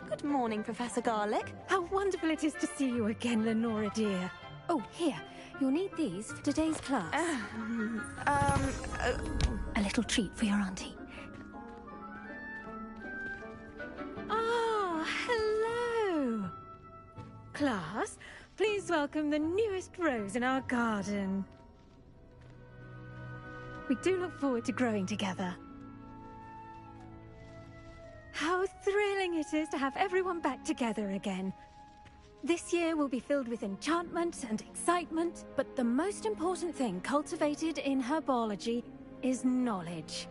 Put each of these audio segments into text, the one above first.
Good morning, Professor Garlick. How wonderful it is to see you again, Lenora dear. Oh, here. You'll need these for today's class. A little treat for your auntie. Ah, hello. Class, please welcome the newest rose in our garden. We do look forward to growing together. How thrilling it is to have everyone back together again. This year will be filled with enchantment and excitement, but the most important thing cultivated in herbology is knowledge.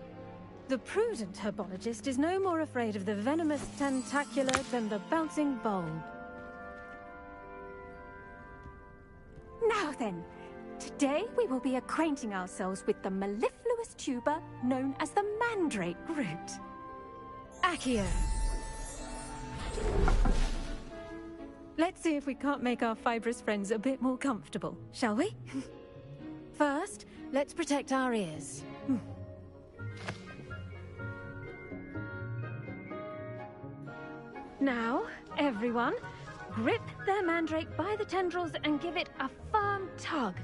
The prudent herbologist is no more afraid of the venomous tentacula than the bouncing bulb. Now then, today we will be acquainting ourselves with the mellifluous tuber known as the mandrake root. Accio. Let's see if we can't make our fibrous friends a bit more comfortable, shall we? First, let's protect our ears. Now, everyone, grip their mandrake by the tendrils and give it a firm tug.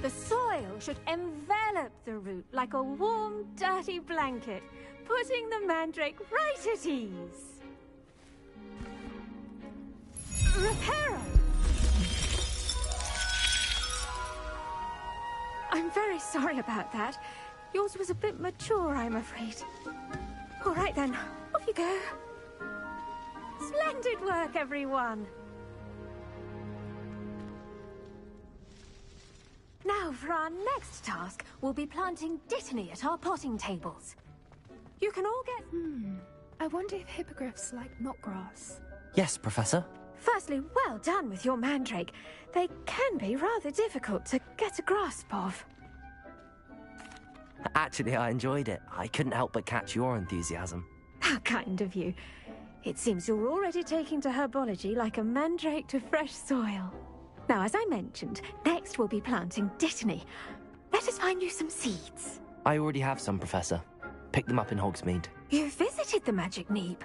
The soil should envelop the root like a warm, dirty blanket, putting the mandrake right at ease. Reparo! I'm very sorry about that. Yours was a bit mature, I'm afraid. All right then, off you go. Splendid work, everyone! Now, for our next task, we'll be planting dittany at our potting tables. You can all get... I wonder if hippogriffs like knotgrass. Yes, Professor. Firstly, well done with your mandrake. They can be rather difficult to get a grasp of. Actually, I enjoyed it. I couldn't help but catch your enthusiasm. How kind of you. It seems you're already taking to herbology like a mandrake to fresh soil. Now, as I mentioned, next we'll be planting dittany. Let us find you some seeds. I already have some, Professor. Picked them up in Hogsmeade. You visited the Magic Neep.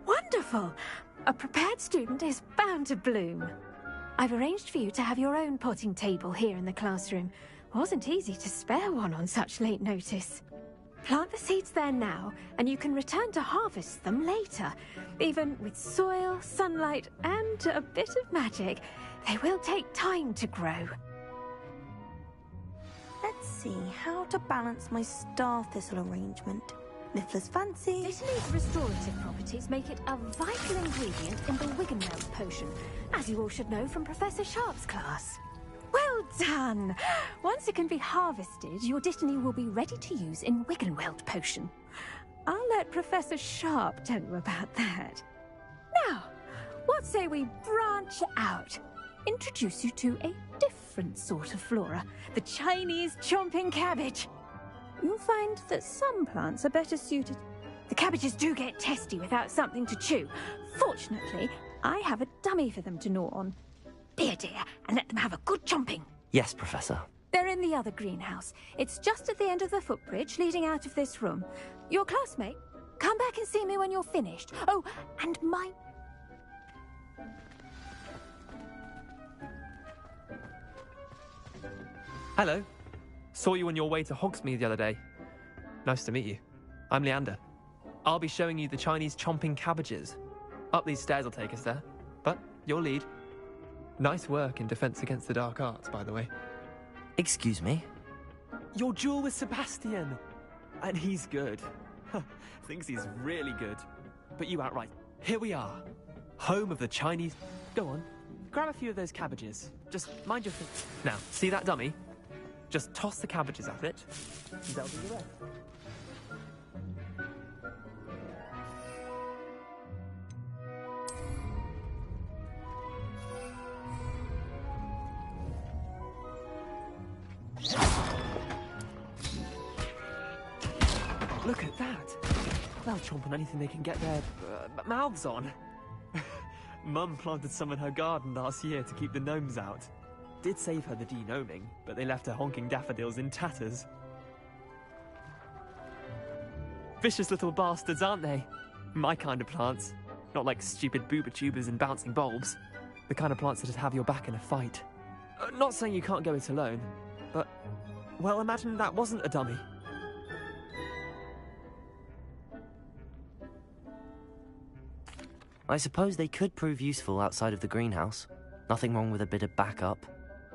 Wonderful! A prepared student is bound to bloom. I've arranged for you to have your own potting table here in the classroom. Wasn't easy to spare one on such late notice. Plant the seeds there now, and you can return to harvest them later. Even with soil, sunlight, and a bit of magic, they will take time to grow. Let's see how to balance my star thistle arrangement. Niffler's fancy. Dittany's restorative properties make it a vital ingredient in the Wiggenweld potion, as you all should know from Professor Sharp's class. Well done! Once it can be harvested, your dittany will be ready to use in Wiggenweld potion. I'll let Professor Sharp tell you about that. Now, what say we branch out? Introduce you to a different sort of flora, the Chinese chomping cabbage. You'll find that some plants are better suited. The cabbages do get testy without something to chew. Fortunately, I have a dummy for them to gnaw on. Be a dear and let them have a good chomping. Yes, Professor. They're in the other greenhouse. It's just at the end of the footbridge leading out of this room. Your classmate, come back and see me when you're finished. Oh, and my... Hello. Saw you on your way to Hogsmeade the other day. Nice to meet you. I'm Leander. I'll be showing you the Chinese chomping cabbages. Up these stairs will take us there. But you'll lead. Nice work in Defense Against the Dark Arts, by the way. Excuse me? Your duel with Sebastian. And he's good. Thinks he's really good. But you outright. Here we are. Home of the Chinese... Go on. Grab a few of those cabbages. Just mind your... Now, see that dummy? Just toss the cabbages at it, and they'll do the rest. Look at that! They'll chomp on anything they can get their mouths on. Mum planted some in her garden last year to keep the gnomes out. Did save her the de-gnoming, but they left her honking daffodils in tatters. Vicious little bastards, aren't they? My kind of plants. Not like stupid booba tubers and bouncing bulbs. The kind of plants that'd have your back in a fight. Not saying you can't go it alone, but, well, imagine that wasn't a dummy. I suppose they could prove useful outside of the greenhouse. Nothing wrong with a bit of backup,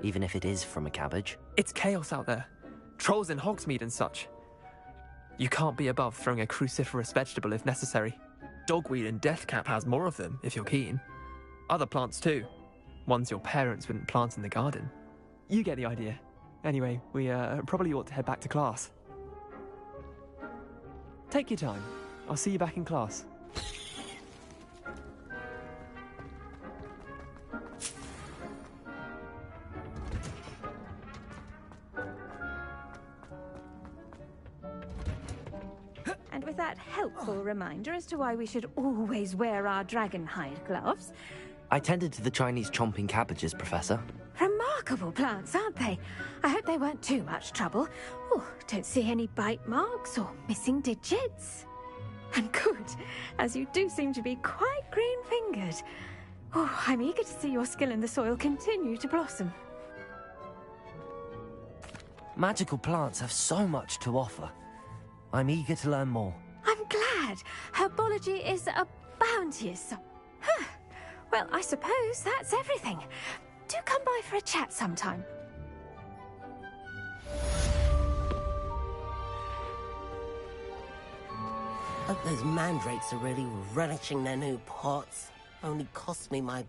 even if it is from a cabbage. It's chaos out there. Trolls in Hogsmeade and such. You can't be above throwing a cruciferous vegetable if necessary. Dogweed and deathcap has more of them, if you're keen. Other plants too. Ones your parents wouldn't plant in the garden. You get the idea. Anyway, we probably ought to head back to class. Take your time. I'll see you back in class. And with that helpful reminder as to why we should always wear our dragon hide gloves. I tended to the Chinese chomping cabbages, Professor. Remarkable plants, aren't they? I hope they weren't too much trouble. Oh, don't see any bite marks or missing digits. And good, as you do seem to be quite green-fingered. Oh, I'm eager to see your skill in the soil continue to blossom. Magical plants have so much to offer. I'm eager to learn more. I'm glad. Herbology is a bounteous. Huh. Well, I suppose that's everything. Do come by for a chat sometime. Hope those mandrakes are really relishing their new pots. Only cost me my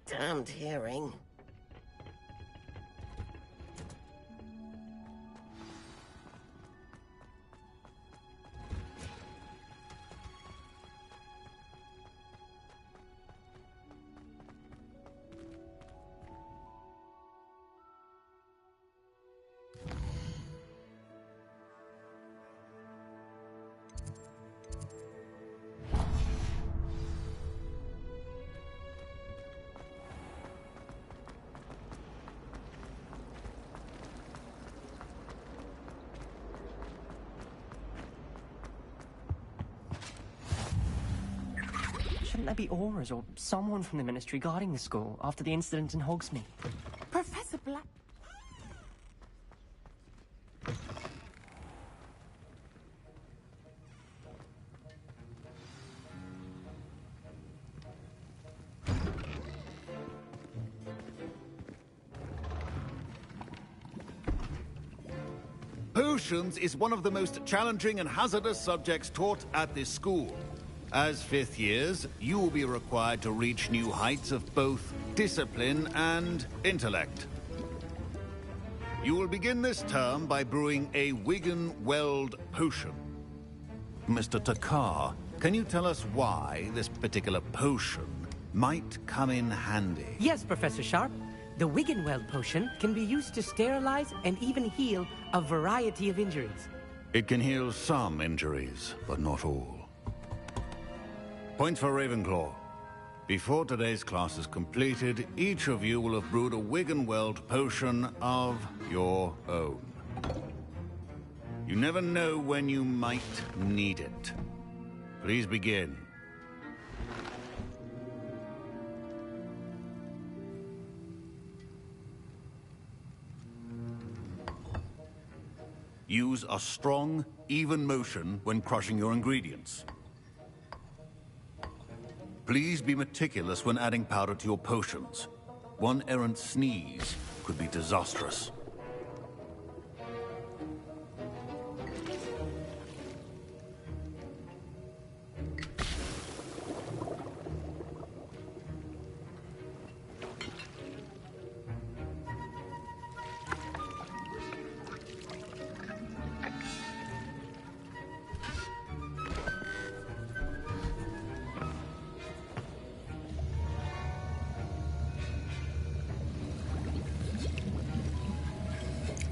damned hearing. Shouldn't there be aurors or someone from the Ministry guarding the school after the incident in Hogsmeade? Professor Black... Potions is one of the most challenging and hazardous subjects taught at this school. As fifth years, you will be required to reach new heights of both discipline and intellect. You will begin this term by brewing a Wigan-Weld potion. Mr. Takar, can you tell us why this particular potion might come in handy? Yes, Professor Sharp. The Wigan-Weld potion can be used to sterilize and even heal a variety of injuries. It can heal some injuries, but not all. Point for Ravenclaw. Before today's class is completed, each of you will have brewed a Wigan-Weld potion of your own. You never know when you might need it. Please begin. Use a strong, even motion when crushing your ingredients. Please be meticulous when adding powder to your potions. One errant sneeze could be disastrous.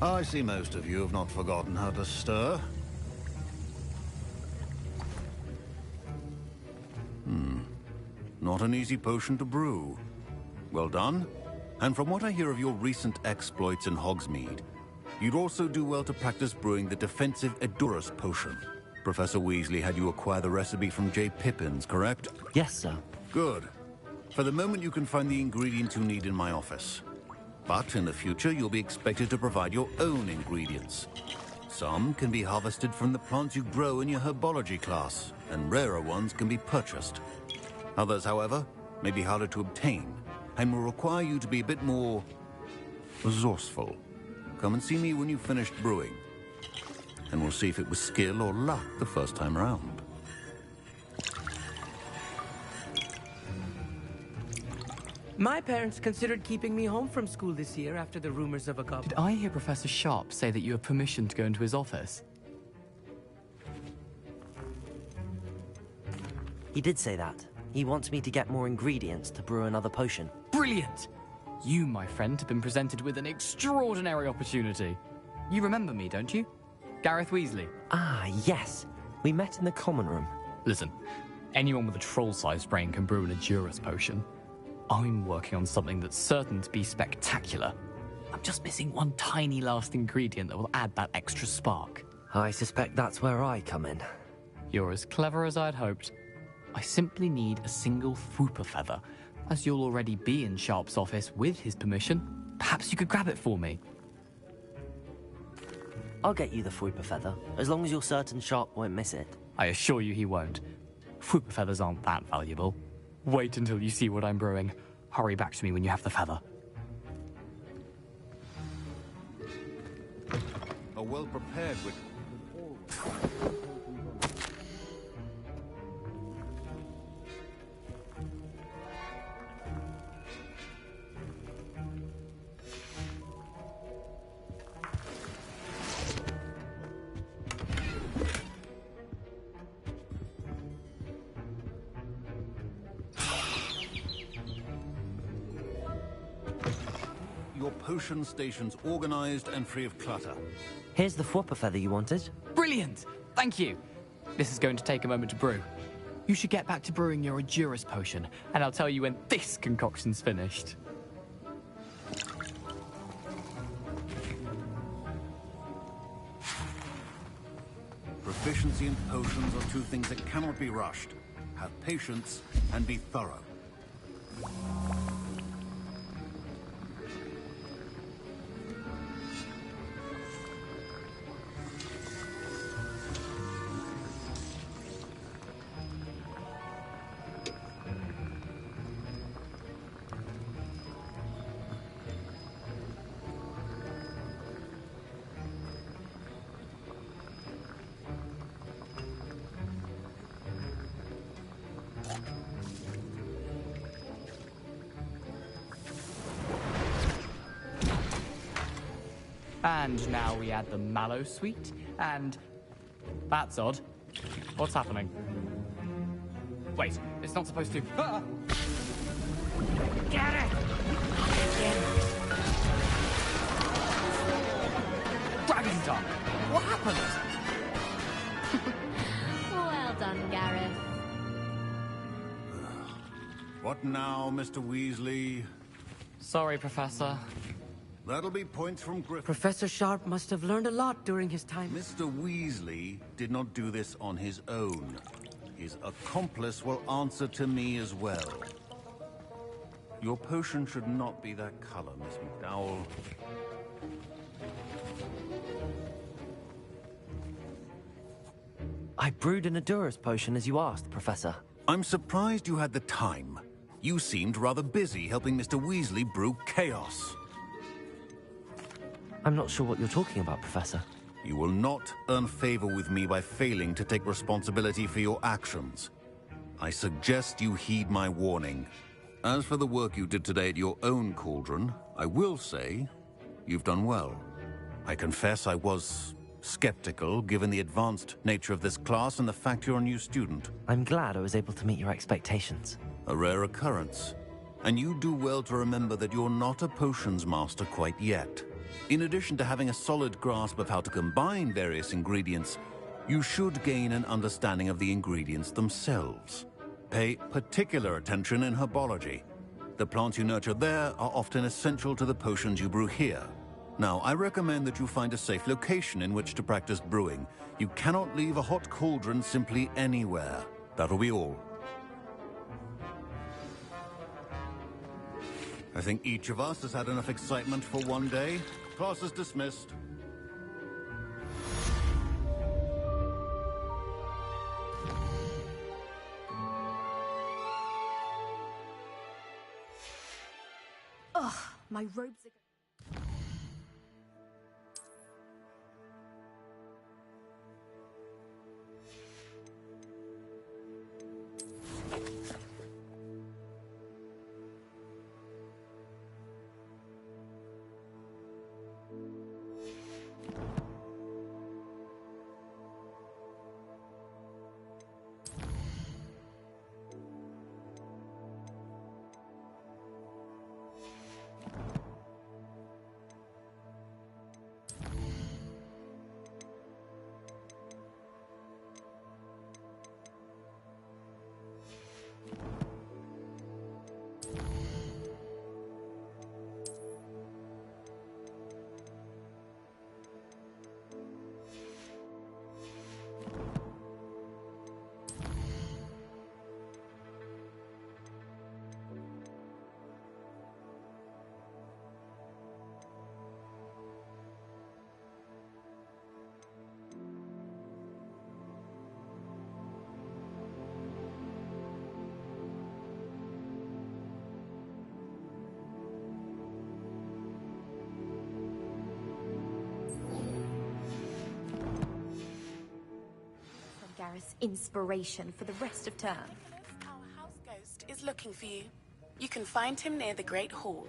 I see most of you have not forgotten how to stir. Not an easy potion to brew. Well done. And from what I hear of your recent exploits in Hogsmeade, you'd also do well to practice brewing the defensive Edurus potion. Professor Weasley had you acquire the recipe from J. Pippin's, correct? Yes, sir. Good. For the moment, you can find the ingredients you need in my office. But in the future, you'll be expected to provide your own ingredients. Some can be harvested from the plants you grow in your herbology class, and rarer ones can be purchased. Others, however, may be harder to obtain, and will require you to be a bit more resourceful. Come and see me when you've finished brewing, and we'll see if it was skill or luck the first time round. My parents considered keeping me home from school this year after the rumors of a goblin. Did I hear Professor Sharp say that you have permission to go into his office? He did say that. He wants me to get more ingredients to brew another potion. Brilliant! You, my friend, have been presented with an extraordinary opportunity. You remember me, don't you? Gareth Weasley. Ah, yes. We met in the common room. Listen, anyone with a troll-sized brain can brew an Edurus potion. I'm working on something that's certain to be spectacular. I'm just missing one tiny last ingredient that will add that extra spark. I suspect that's where I come in. You're as clever as I'd hoped. I simply need a single Fwooper feather. As you'll already be in Sharp's office with his permission, perhaps you could grab it for me. I'll get you the Fwooper feather, as long as you're certain Sharp won't miss it. I assure you he won't. Fwooper feathers aren't that valuable. Wait until you see what I'm brewing. Hurry back to me when you have the feather. A well-prepared with... Your potion station's organized and free of clutter. Here's the Fwooper feather you wanted. Brilliant! Thank you! This is going to take a moment to brew. You should get back to brewing your Edurus potion, and I'll tell you when this concoction's finished. Proficiency in potions are two things that cannot be rushed. Have patience and be thorough. And now we add the mallow sweet, and... That's odd. What's happening? Wait, it's not supposed to... Ah! Get it! Dragon's tongue! What happened? Well done, Gareth. What now, Mr. Weasley? Sorry, Professor. That'll be points from Griffin. Professor Sharp must have learned a lot during his time. Mr. Weasley did not do this on his own. His accomplice will answer to me as well. Your potion should not be that color, Miss McDowell. I brewed an Edurus potion as you asked, Professor. I'm surprised you had the time. You seemed rather busy helping Mr. Weasley brew chaos. I'm not sure what you're talking about, Professor. You will not earn favor with me by failing to take responsibility for your actions. I suggest you heed my warning. As for the work you did today at your own cauldron, I will say you've done well. I confess I was skeptical, given the advanced nature of this class and the fact you're a new student. I'm glad I was able to meet your expectations. A rare occurrence. And you do well to remember that you're not a potions master quite yet. In addition to having a solid grasp of how to combine various ingredients, you should gain an understanding of the ingredients themselves. Pay particular attention in herbology. The plants you nurture there are often essential to the potions you brew here. Now, I recommend that you find a safe location in which to practice brewing. You cannot leave a hot cauldron simply anywhere. That'll be all. I think each of us has had enough excitement for one day. Class is dismissed. Ugh, my robes are... Gareth's inspiration for the rest of term. Our house ghost is looking for you. You can find him near the Great Hall.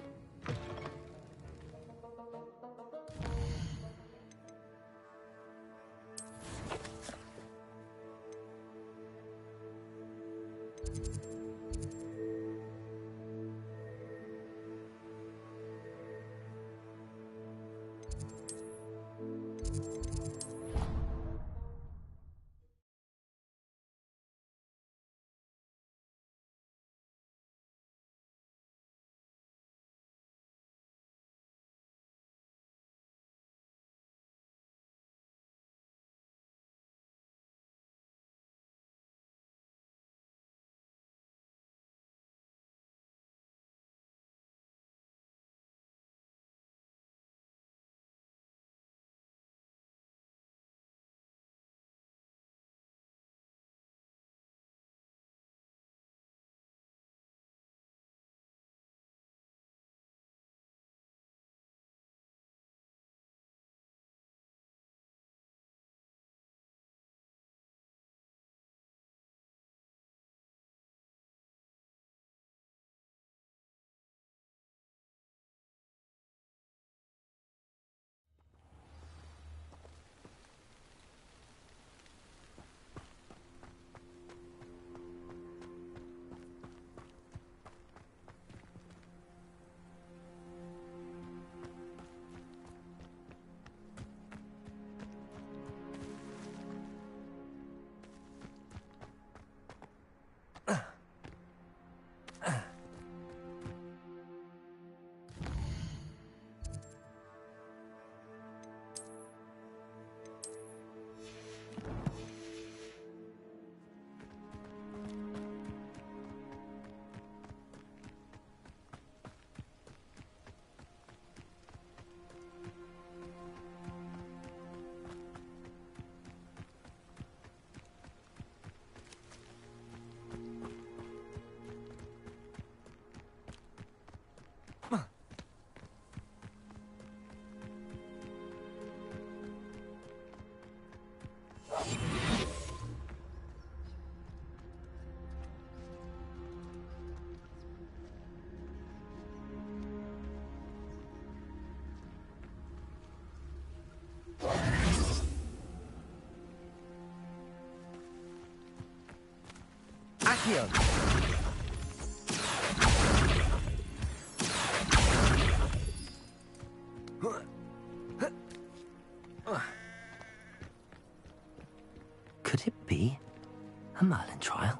Accio! A Merlin trial?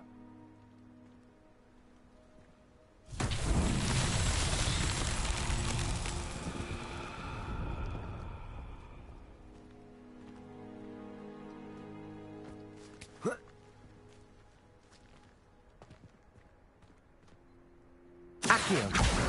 Accio.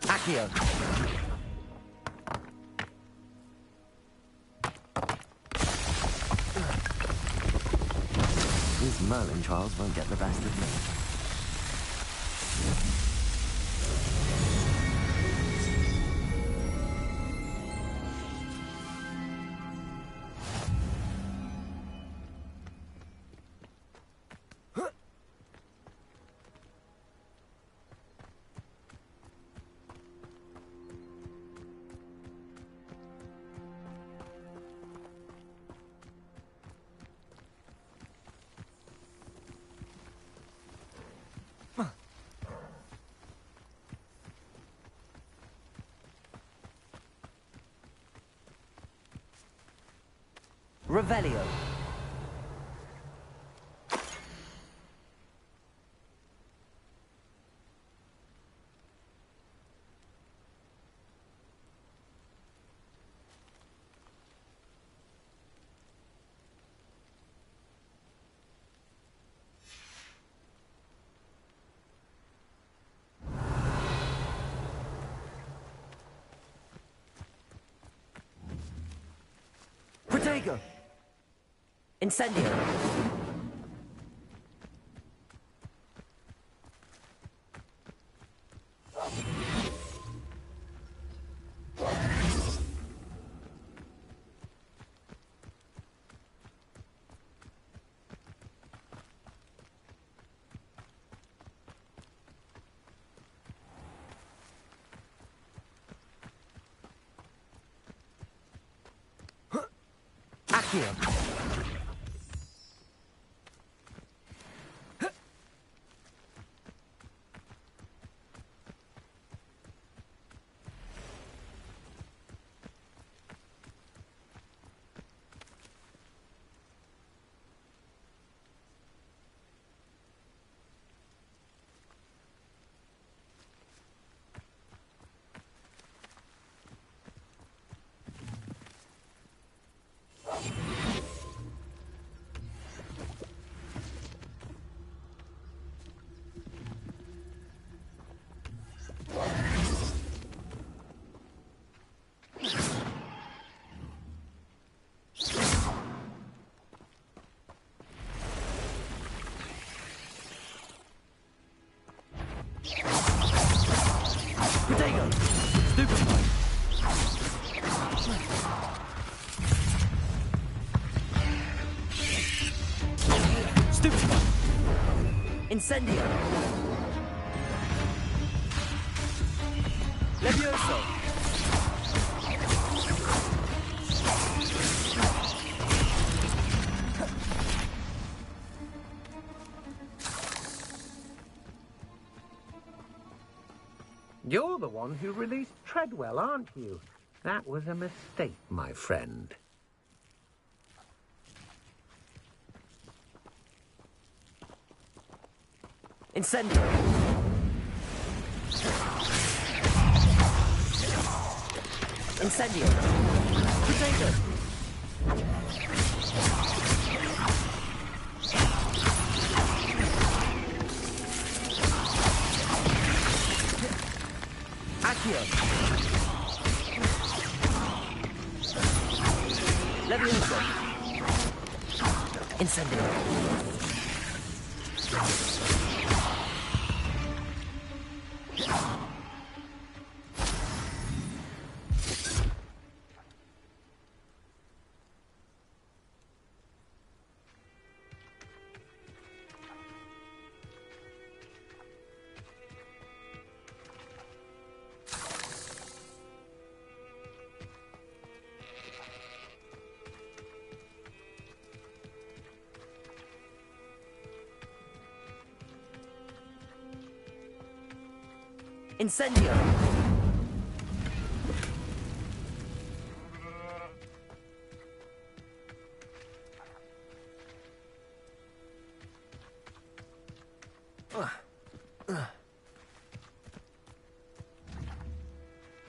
Accio. These Merlin trials won't get the best of me. Revelio. Protego. Incendio. Accio. Protego. Stupefy. Stupefy. Incendio. Levioso. You're the one who released Treadwell, aren't you? That was a mistake, my friend. Incendio. Incendio. Protego. Accio. Levioso. Incendio. Incendio!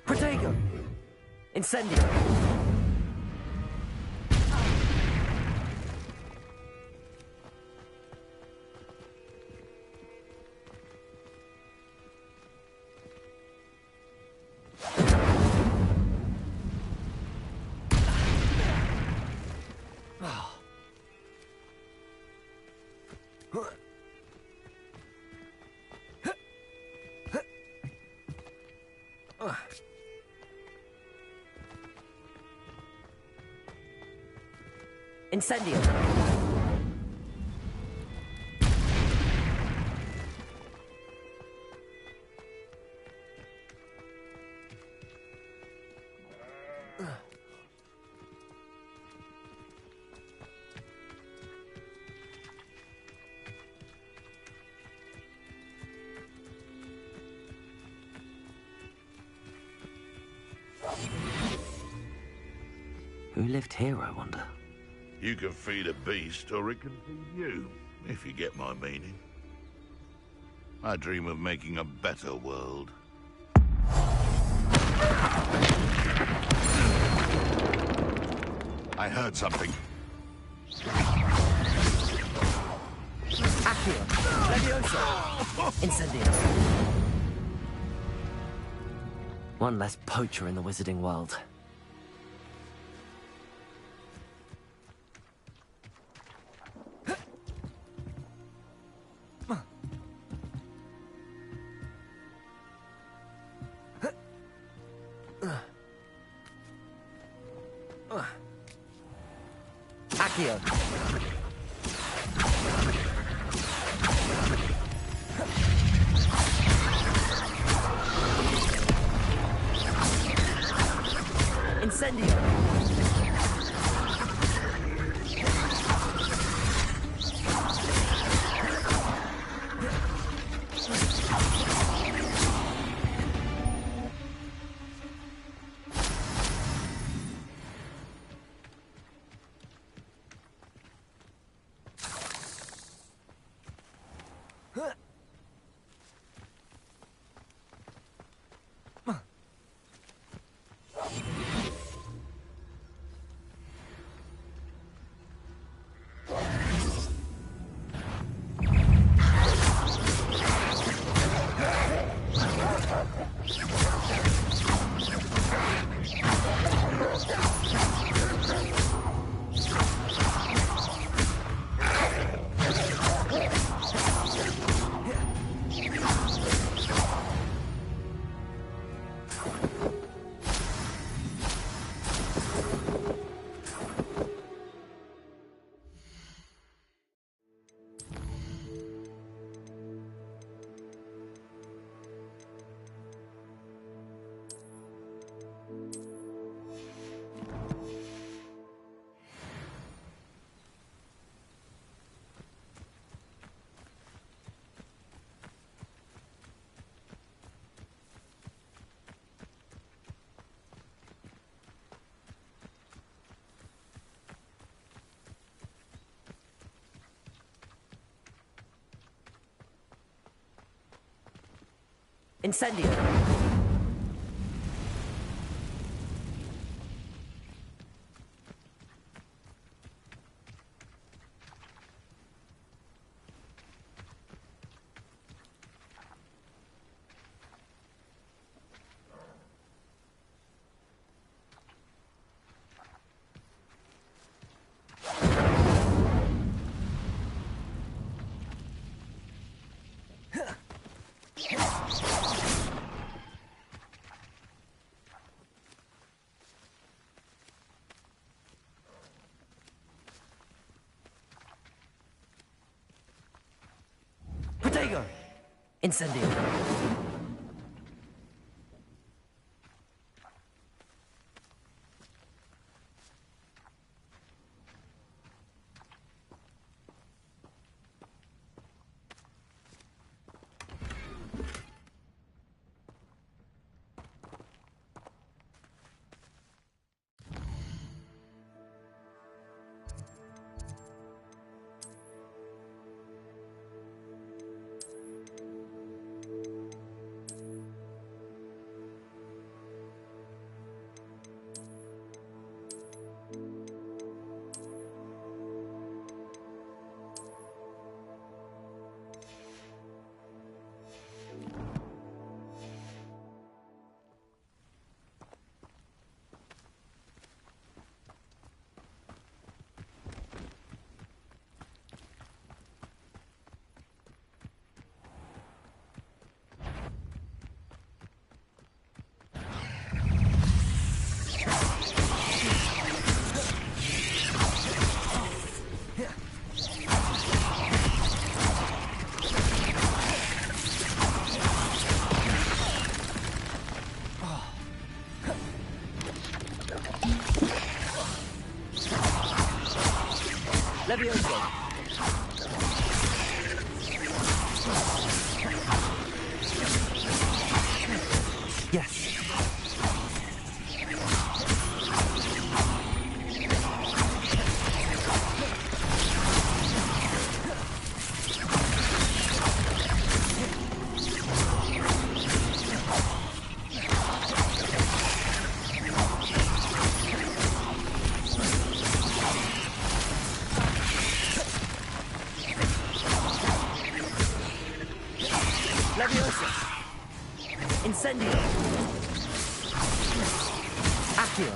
Protego! Incendio! Incendio! Who lived here, I wonder? You can feed a beast, or it can feed you, if you get my meaning. I dream of making a better world. I heard something. Accio! Levioso! Incendio! One less poacher in the wizarding world. Accio! Incendio! Incendio! Protego! Incendio! Leviosa! Incendio! Accio!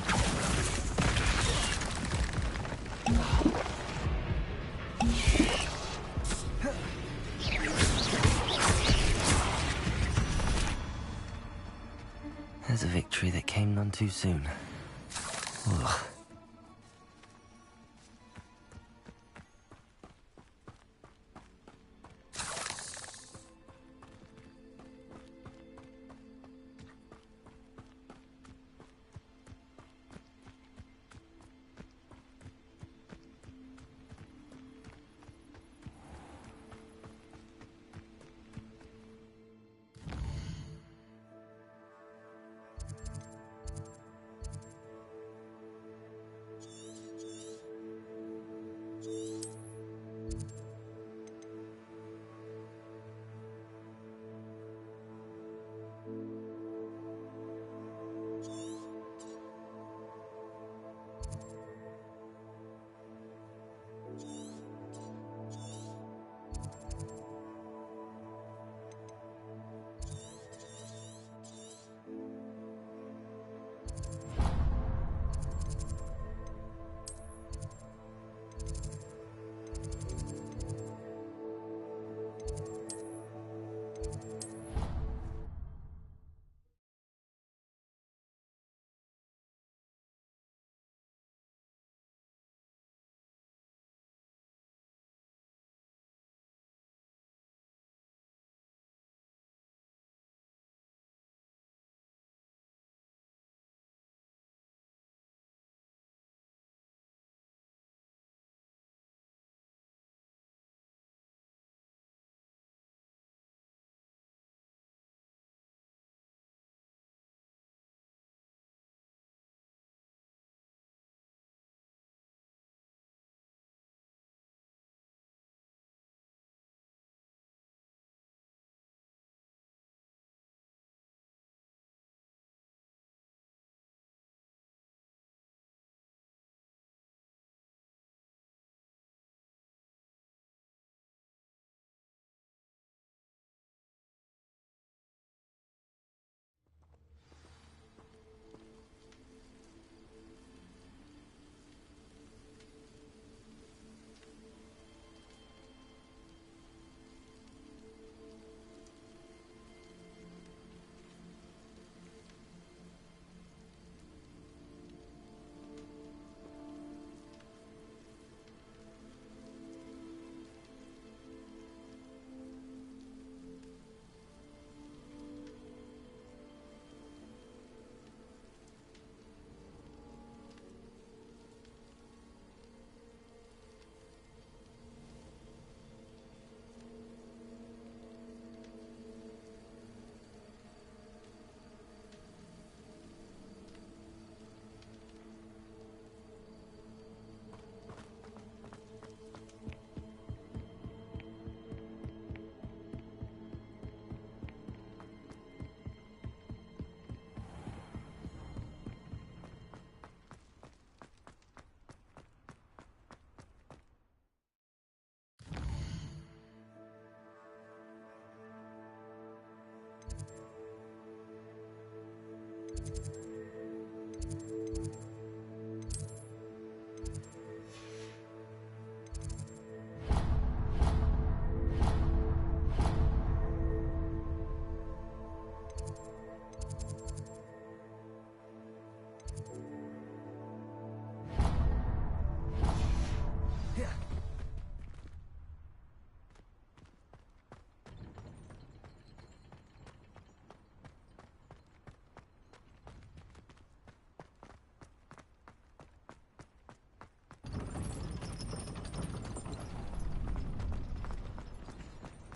There's a victory that came none too soon. Ugh.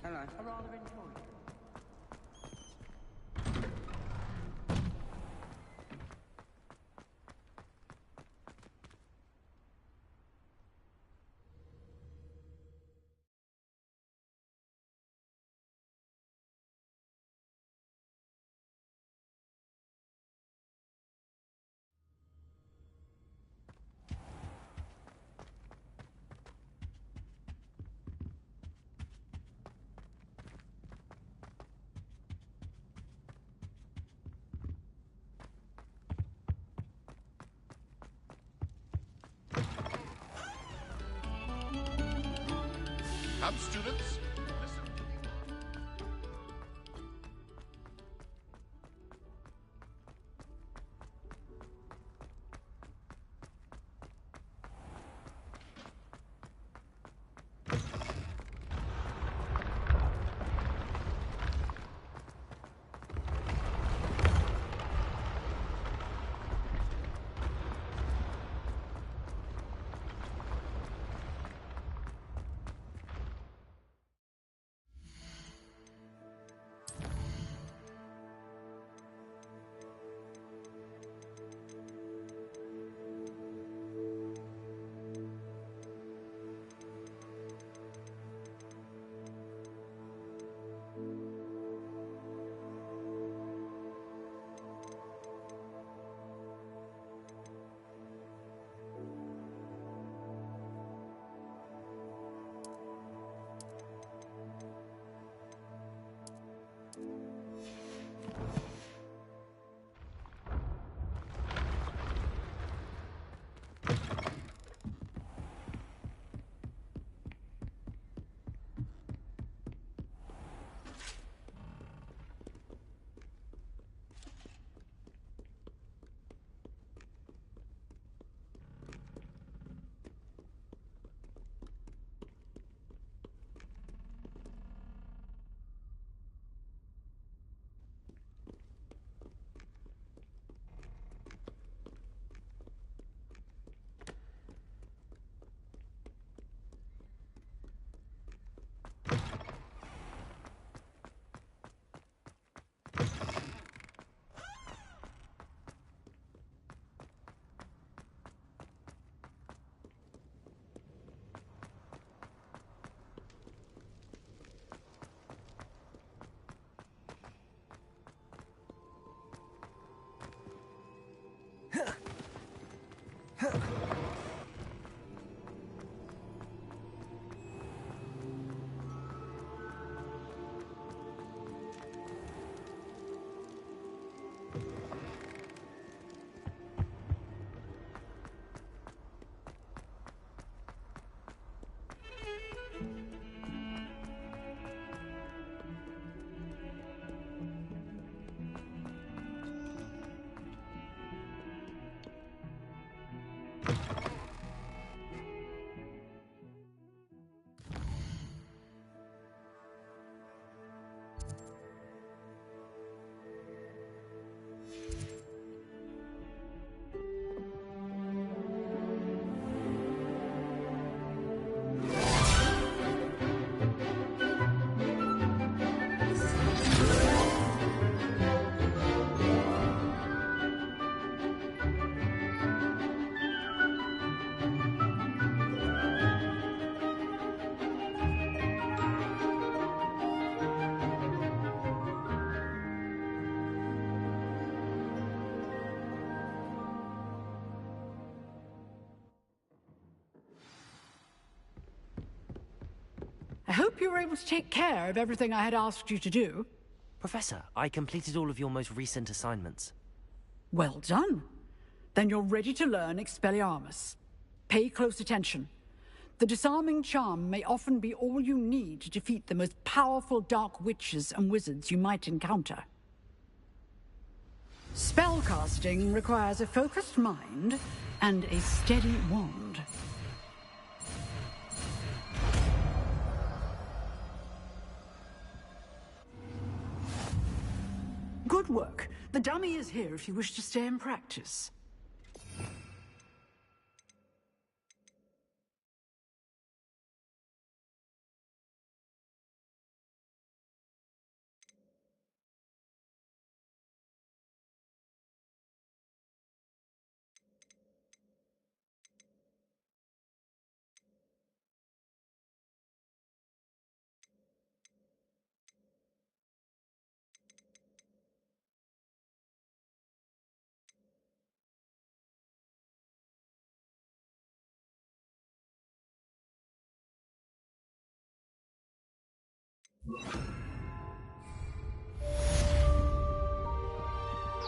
Hello. I rather enjoyed it. Come, students. Listen. I hope you were able to take care of everything I had asked you to do. Professor, I completed all of your most recent assignments. Well done. Then you're ready to learn Expelliarmus. Pay close attention. The disarming charm may often be all you need to defeat the most powerful dark witches and wizards you might encounter. Spellcasting requires a focused mind and a steady wand. Good work. The dummy is here if you wish to stay and practice.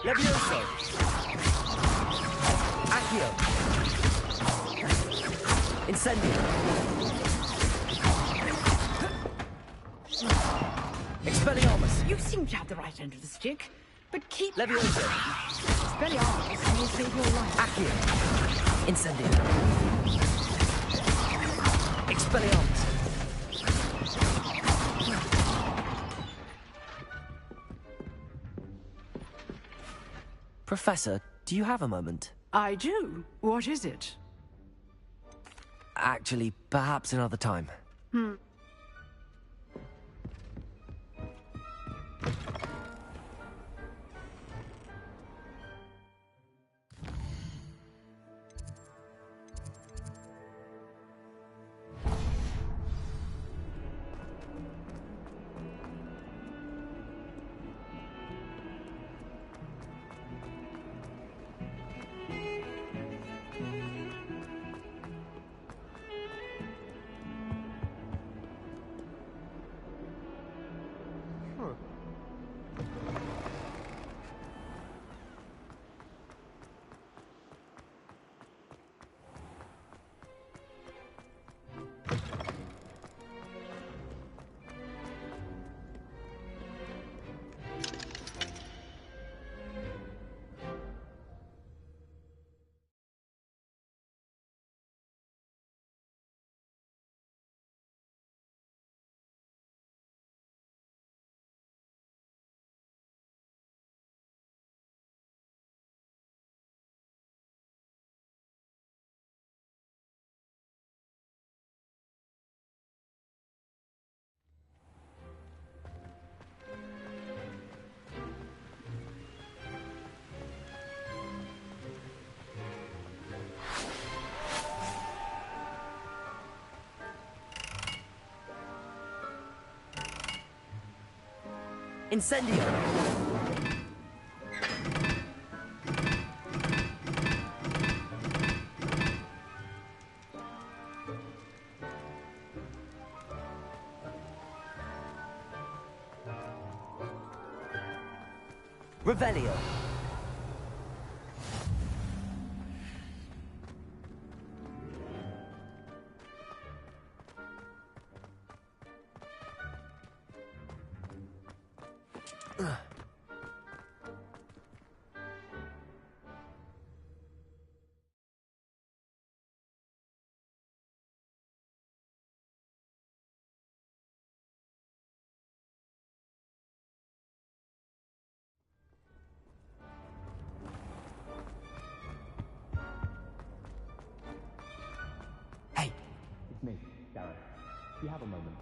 Levioso! Accio! Incendio! Expelliarmus! You seem to have the right end of the stick, but keep... Leviosa! Expelliarmus may save your life. Accio! Incendio! Expelliarmus! Professor, do you have a moment? I do. What is it? Actually, perhaps another time. Incendio! Revelio! Hey, it's me, Gareth. Do you have a moment?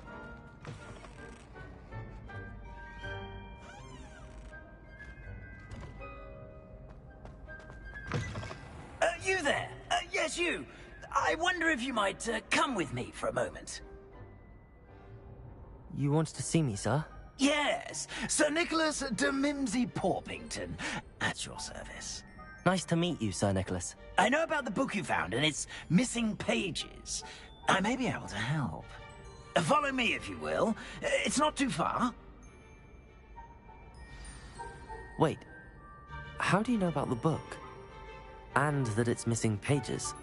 You there? Yes, you. I wonder if you might come with me for a moment. You wanted to see me, sir? Yes, Sir Nicholas de Mimsy Porpington, at your service. Nice to meet you, Sir Nicholas. I know about the book you found and its missing pages. I may be able to help. Follow me, if you will. It's not too far. Wait, how do you know about the book? And that it's missing pages?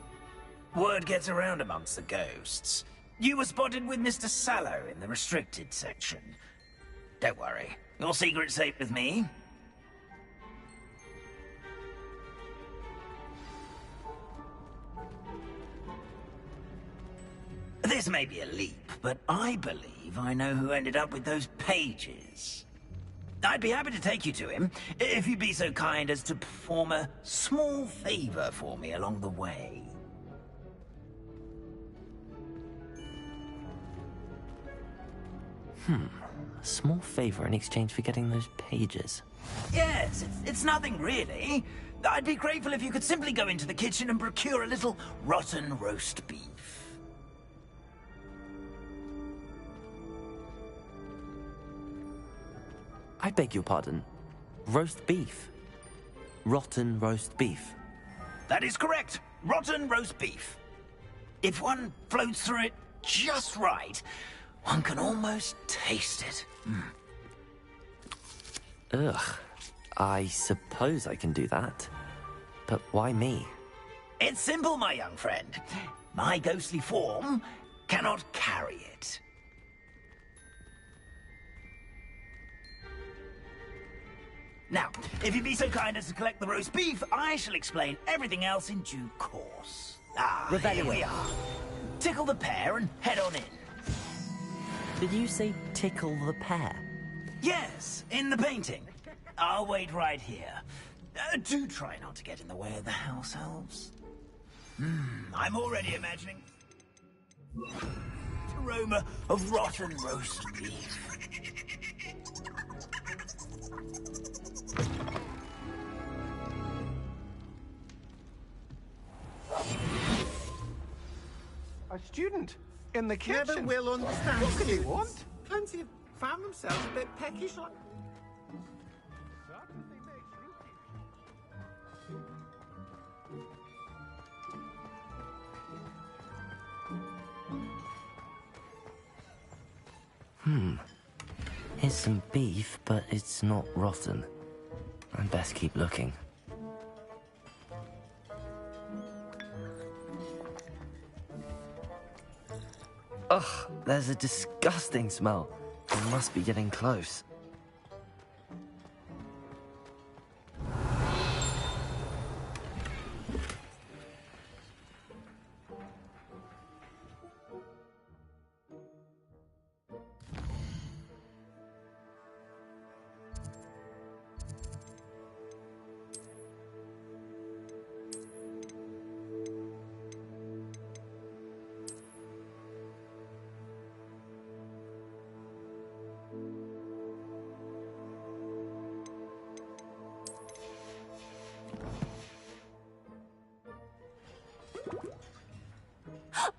Word gets around amongst the ghosts. You were spotted with Mr. Sallow in the restricted section. Don't worry, your secret's safe with me. This may be a leap, but I believe I know who ended up with those pages. I'd be happy to take you to him, if you'd be so kind as to perform a small favor for me along the way. A small favor in exchange for getting those pages. Yes, it's nothing really. I'd be grateful if you could simply go into the kitchen and procure a little rotten roast beef. I beg your pardon. Roast beef? Rotten roast beef? That is correct. Rotten roast beef. If one floats through it just right, one can almost taste it. Ugh. I suppose I can do that. But why me? It's simple, my young friend. My ghostly form cannot carry it. Now, if you'd be so kind as to collect the roast beef, I shall explain everything else in due course. Here we are. Tickle the pear and head on in. Did you say tickle the pear? Yes, in the painting. I'll wait right here. Do try not to get in the way of the house elves. I'm already imagining the aroma of rotten roast beef. A student in the kitchen. Never will understand. What can you students. want? Plenty have found themselves a bit peckish like... Here's some beef, but it's not rotten. I'd best keep looking. Ugh, there's a disgusting smell. We must be getting close.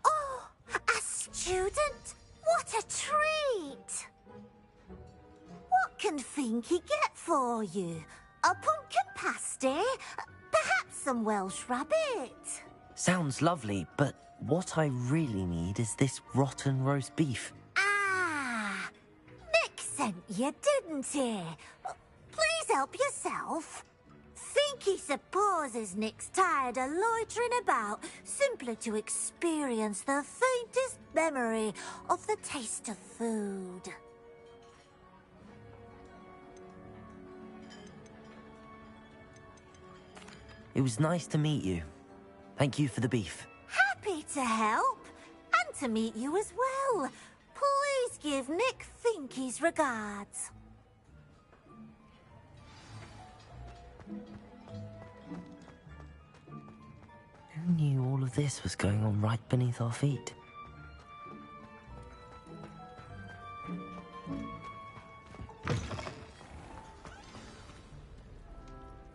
Oh, a student? What a treat! What can Finky get for you? A pumpkin pasty? Perhaps some Welsh rabbit? Sounds lovely, but what I really need is this rotten roast beef. Ah, Nick sent you, didn't he? Please help yourself. Finky supposes Nick's tired of loitering about simply to experience the faintest memory of the taste of food. It was nice to meet you. Thank you for the beef. Happy to help, and to meet you as well. Please give Nick Finky's regards. Who knew all of this was going on right beneath our feet?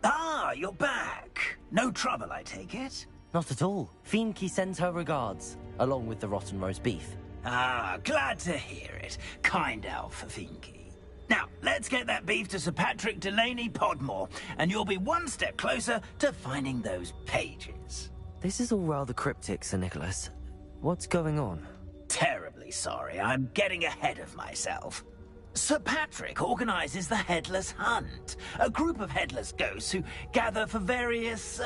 Ah, you're back. No trouble, I take it? Not at all. Fienke sends her regards, along with the rotten roast beef. Ah, glad to hear it. Kind elf, Finky. Now, let's get that beef to Sir Patrick Delaney Podmore, and you'll be one step closer to finding those pages. This is all rather cryptic, Sir Nicholas. What's going on? Terribly sorry, I'm getting ahead of myself. Sir Patrick organizes the Headless Hunt, a group of headless ghosts who gather for various,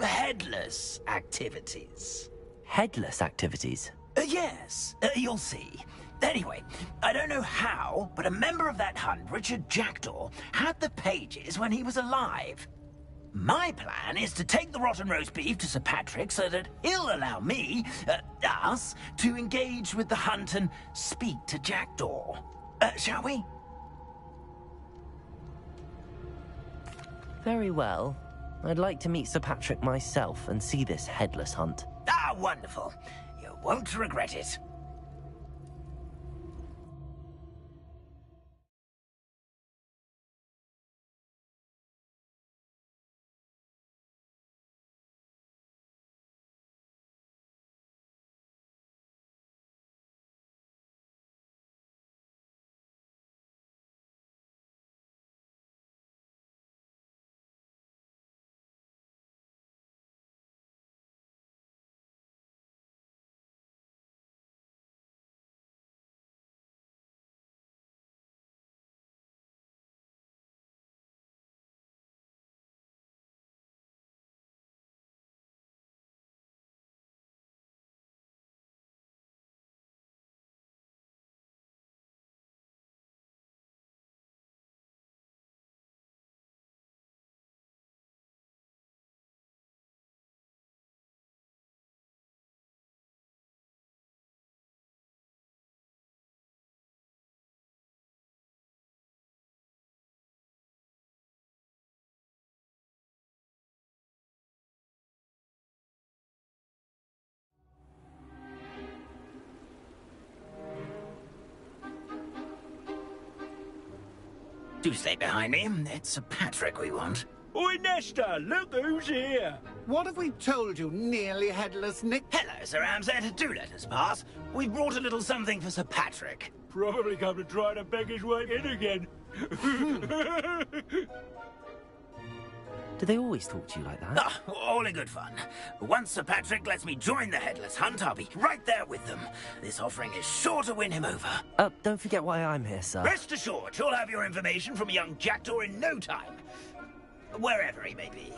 headless activities. Headless activities? Yes, you'll see. Anyway, I don't know how, but a member of that hunt, Richard Jackdaw, had the pages when he was alive. My plan is to take the rotten roast beef to Sir Patrick so that he'll allow me, us, to engage with the hunt and speak to Jackdaw. Shall we? Very well. I'd like to meet Sir Patrick myself and see this headless hunt. Ah, wonderful. You won't regret it. Do stay behind me. It's Sir Patrick we want. Oi, Nesta, look who's here. What have we told you, nearly headless Nick? Hello, Sir Ramsay. Do let us pass. We've brought a little something for Sir Patrick. Probably come to try to beg his way in again. Do they always talk to you like that? Ah, all in good fun. Once Sir Patrick lets me join the Headless Hunt, I'll be right there with them. This offering is sure to win him over. Don't forget why I'm here, sir. Rest assured, you'll have your information from a young jackdaw in no time. Wherever he may be.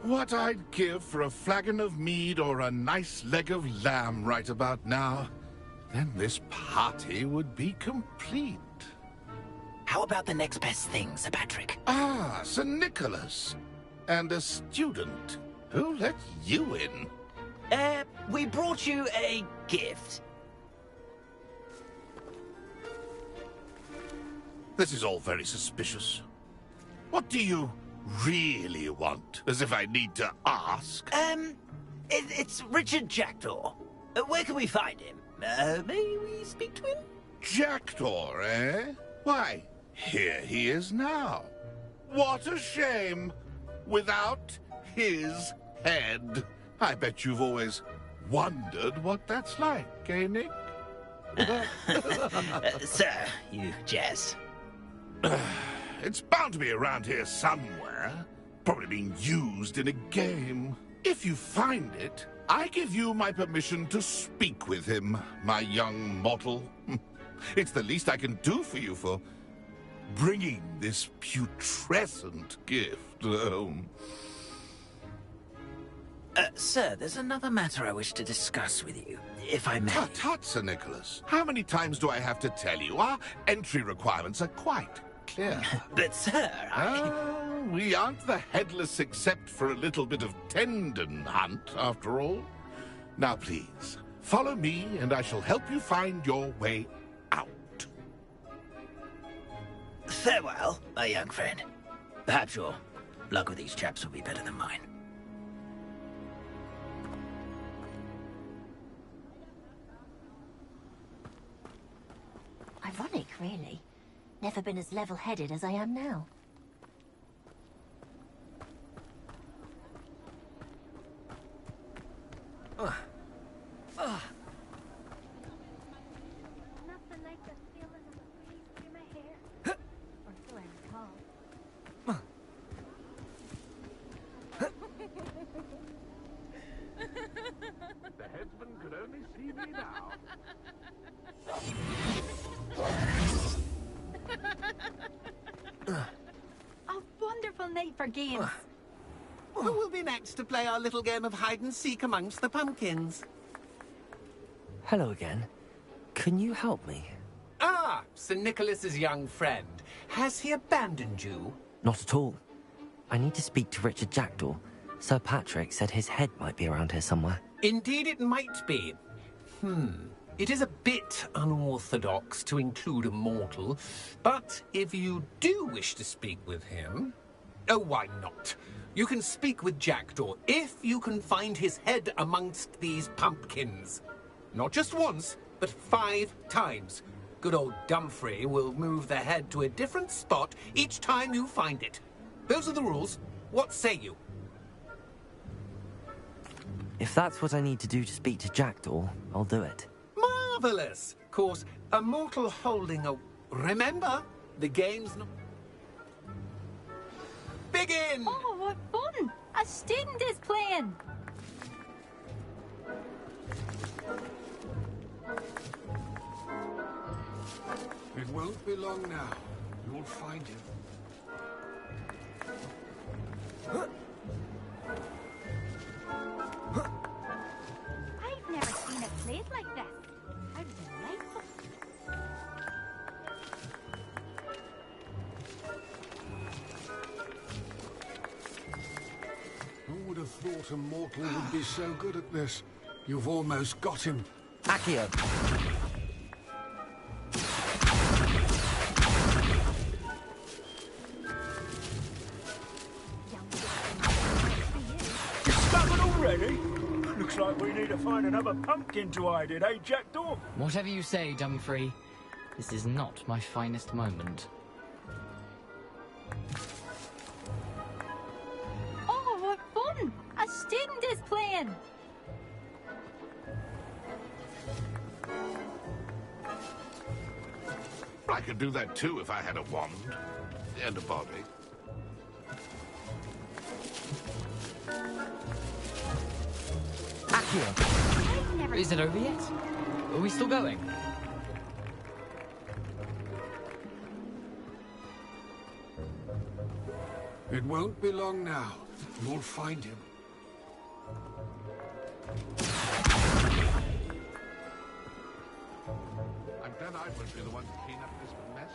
What I'd give for a flagon of mead or a nice leg of lamb right about now. Then this party would be complete. How about the next best thing, Sir Patrick? Ah, Sir Nicholas. And a student. Who let you in? We brought you a gift. This is all very suspicious. What do you really want? As if I need to ask. It's Richard Jackdaw. Where can we find him? May we speak to him? Jackdaw, eh? Why, here he is now. What a shame. Without his head. I bet you've always wondered what that's like, eh, Nick? Sir, you jest. It's bound to be around here somewhere. Probably being used in a game. If you find it, I give you my permission to speak with him, my young mortal. It's the least I can do for you for bringing this putrescent gift home. Sir, there's another matter I wish to discuss with you, if I may. Tut, tut, Sir Nicholas. How many times do I have to tell you? Our entry requirements are quite clear. But, sir, we aren't the headless except for a little bit of tendon hunt, after all. Now, please, follow me, and I shall help you find your way out. Farewell, my young friend. Perhaps your luck with these chaps will be better than mine. Ironic, really. Never been as level-headed as I am now. Nothing like the feeling of a breeze through my hair. Or so I recall. The headsman could only see me now. A wonderful night for games. Who will be next to play our little game of hide-and-seek amongst the pumpkins? Hello again. Can you help me? Ah, Sir Nicholas's young friend. Has he abandoned you? Not at all. I need to speak to Richard Jackdaw. Sir Patrick said his head might be around here somewhere. Indeed it might be. It is a bit unorthodox to include a mortal, but if you do wish to speak with him... Oh, why not? You can speak with Jackdaw if you can find his head amongst these pumpkins. Not just once, but 5 times. Good old Dumfrey will move the head to a different spot each time you find it. Those are the rules. What say you? If that's what I need to do to speak to Jackdaw, I'll do it. Marvellous! Of course, a mortal holding a... Remember, the game's not... Begin! Oh, what fun! A student is playing! It won't be long now. You'll find him. I've never seen it played like this. How delightful. Who would have thought a mortal would be so good at this? You've almost got him. Accio. Discovered already? Looks like we need to find another pumpkin to hide in, eh, Jackdaw? Whatever you say, Dumfrey. This is not my finest moment. Oh, what fun! A student is playing! I could do that too if I had a wand and a body. Accio! Is it over yet? Are we still going? It won't be long now. You'll find him. I'm glad I would be the one to clean up this mess.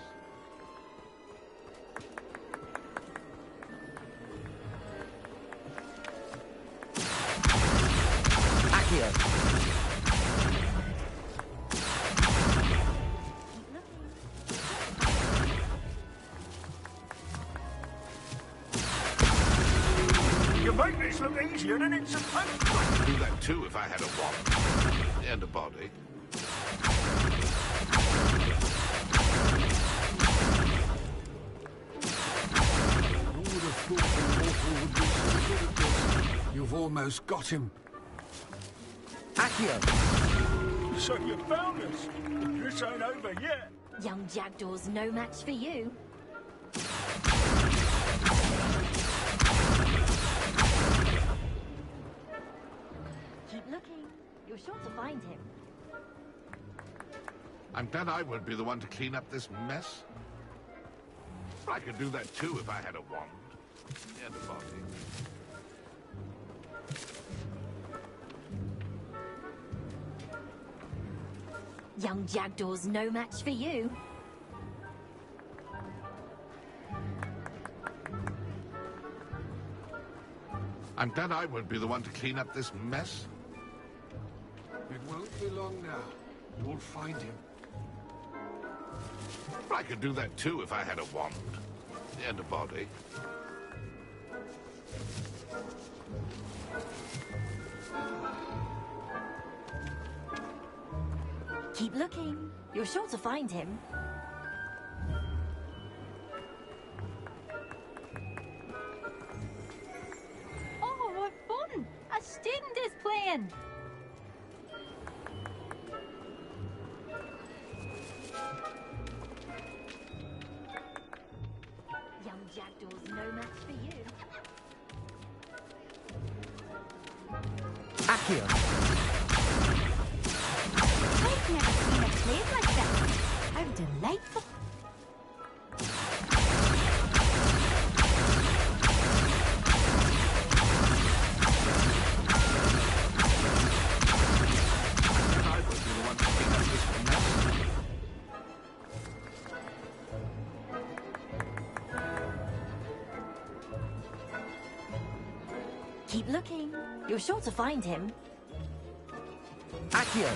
Accio! You make this look easier than it's supposed to. I could do that too if I had a wand and a body. Who would have thought a mortal would be so good at this? You've almost got him. Accio! So you found us. This ain't over yet. Young Jackdaw's no match for you. Keep looking. You're sure to find him. I'm glad I won't be the one to clean up this mess. I could do that too if I had a wand and a body. Young Jackdaw's no match for you. I'm glad I won't be the one to clean up this mess. It won't be long now. You'll find him. I could do that too if I had a wand and a body. Keep looking. You're sure to find him. Oh, what fun! A student is playing! Young Jackdaw's no match for you. Accio! I've never seen a place like that. How delightful. I would be the one to clean up this mess. Keep looking. You're sure to find him. Accio!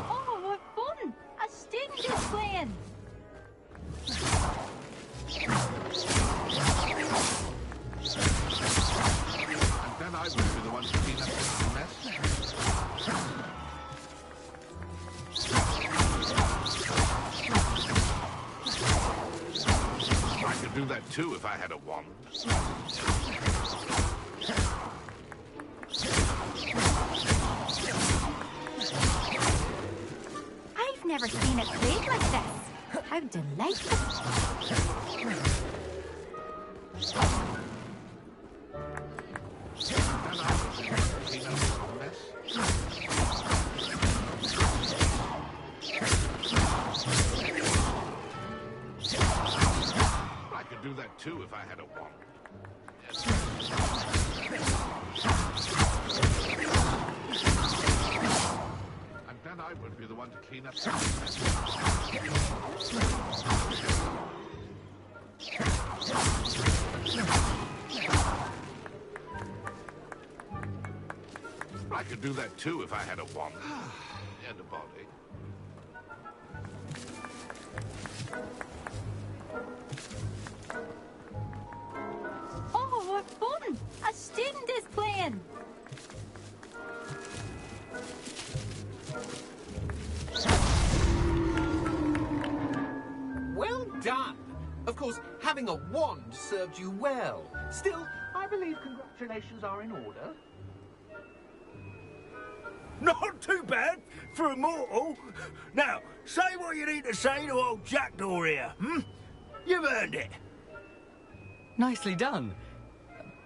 Oh, what fun! A student is playing! And then I would be the one to clean up this mess. I could do that too if I had a wand. I've never seen it played like this. How delightful. I could do that too if I had a wand. And then I I won't be the one to clean up. I could do that too if I had a wand and a body. Oh, what fun! A student is playing! Well done. Of course, having a wand served you well. Still, I believe congratulations are in order. Not too bad for a mortal. Now, say what you need to say to old Jackdaw here, hmm? You've earned it. Nicely done.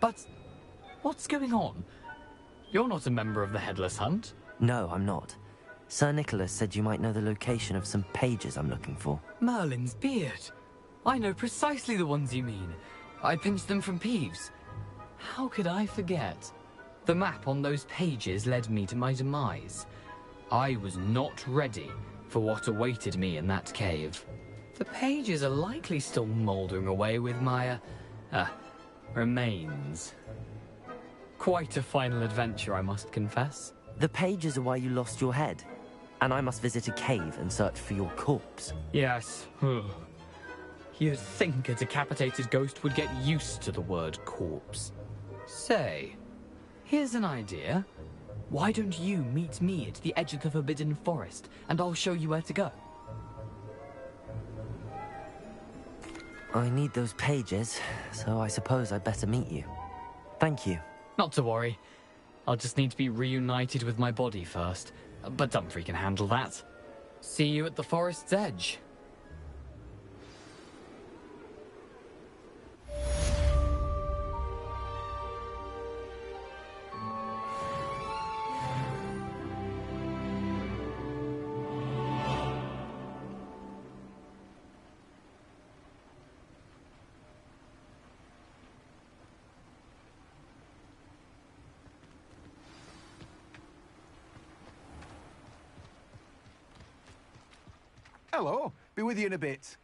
But what's going on? You're not a member of the Headless Hunt. No, I'm not. Sir Nicholas said you might know the location of some pages I'm looking for. Merlin's beard. I know precisely the ones you mean. I pinched them from Peeves. How could I forget? The map on those pages led me to my demise. I was not ready for what awaited me in that cave. The pages are likely still mouldering away with my, remains. Quite a final adventure, I must confess. The pages are why you lost your head, and I must visit a cave and search for your corpse. Yes. You'd think a decapitated ghost would get used to the word corpse. Say, here's an idea. Why don't you meet me at the edge of the Forbidden Forest, and I'll show you where to go? I need those pages, so I suppose I'd better meet you. Thank you. Not to worry. I'll just need to be reunited with my body first. But Dumfries can handle that. See you at the forest's edge. Hello. Be with you in a bit.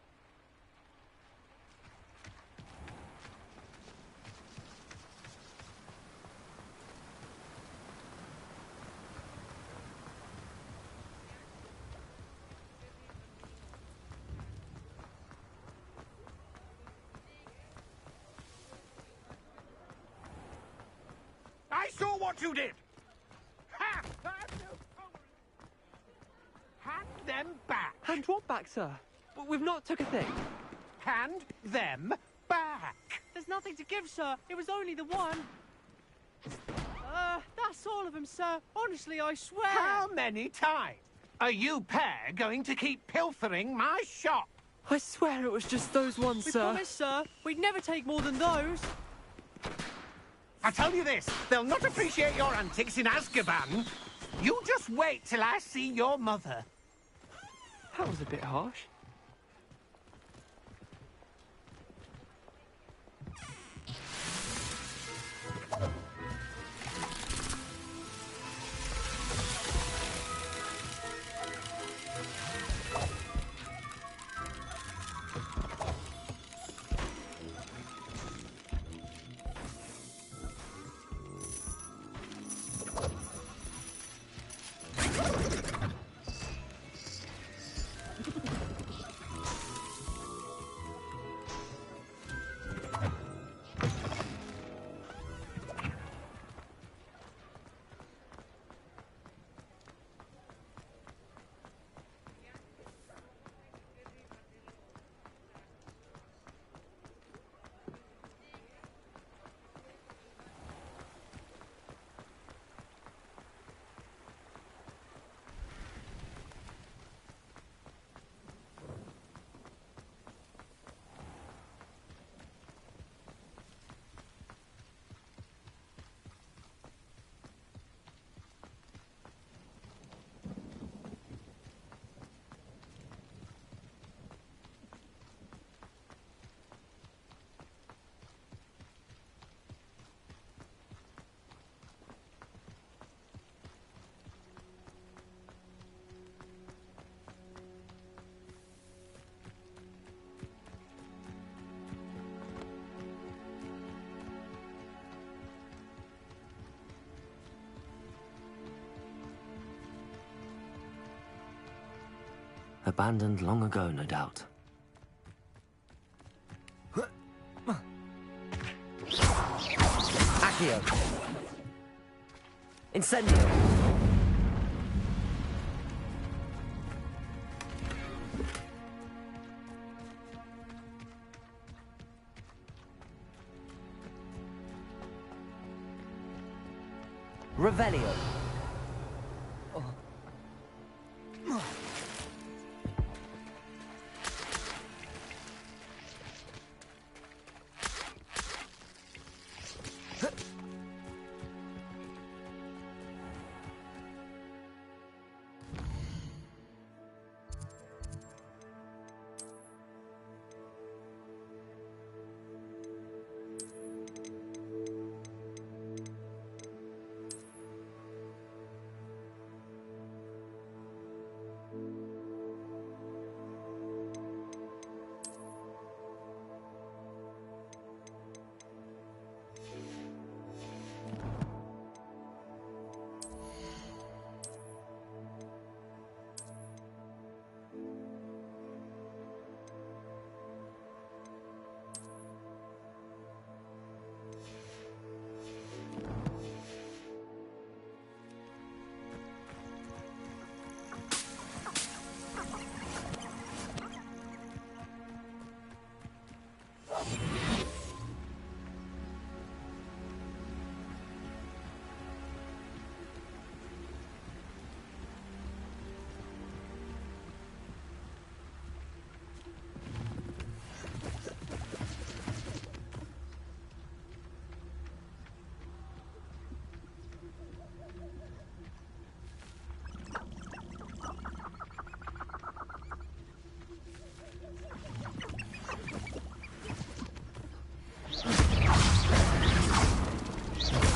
I saw what you did. Ha! Hand them back. Hand what back, sir? We've not took a thing. Hand them back. There's nothing to give, sir. It was only the one. That's all of them, sir. Honestly, I swear. How many times are you pair going to keep pilfering my shop? I swear it was just those ones, We sir. promise, sir. We'd never take more than those. I tell you this, they'll not appreciate your antics in Azkaban. You just wait till I see your mother. That was a bit harsh. Abandoned long ago, no doubt. Accio! Incendio! Revelio!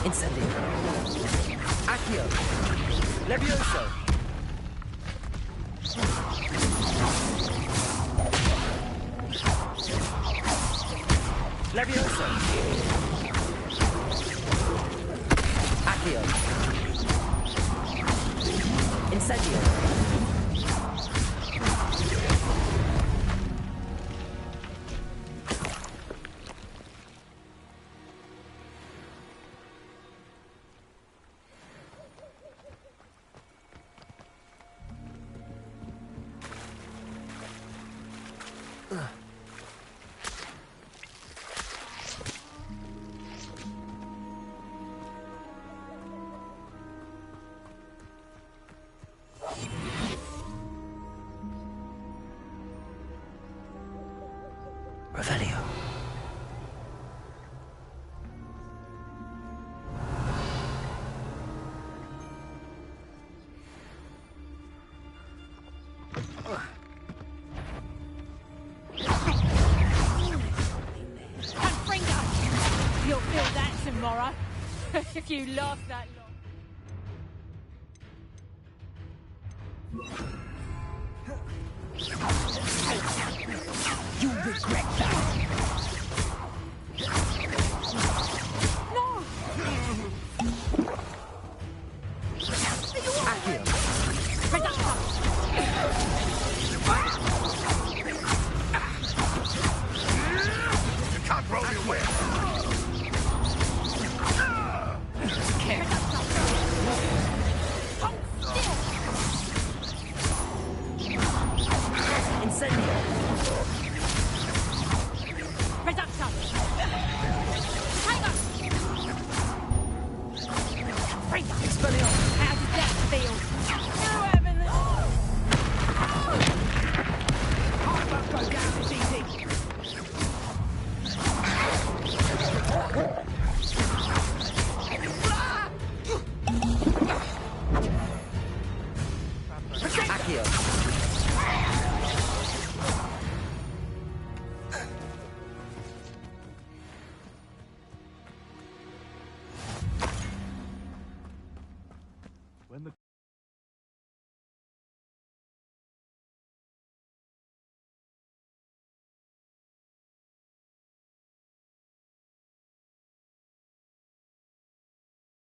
Incendio. Accio. Levioso. Levioso. Accio. Incendio. Revelio. You'll feel that tomorrow. If you last that long. You'll regret that. No! Accio. You can't roll your way. Incendio. Reduction! Expelliarmus. How does that feel? You haven't... I won't go down this easy. Accio.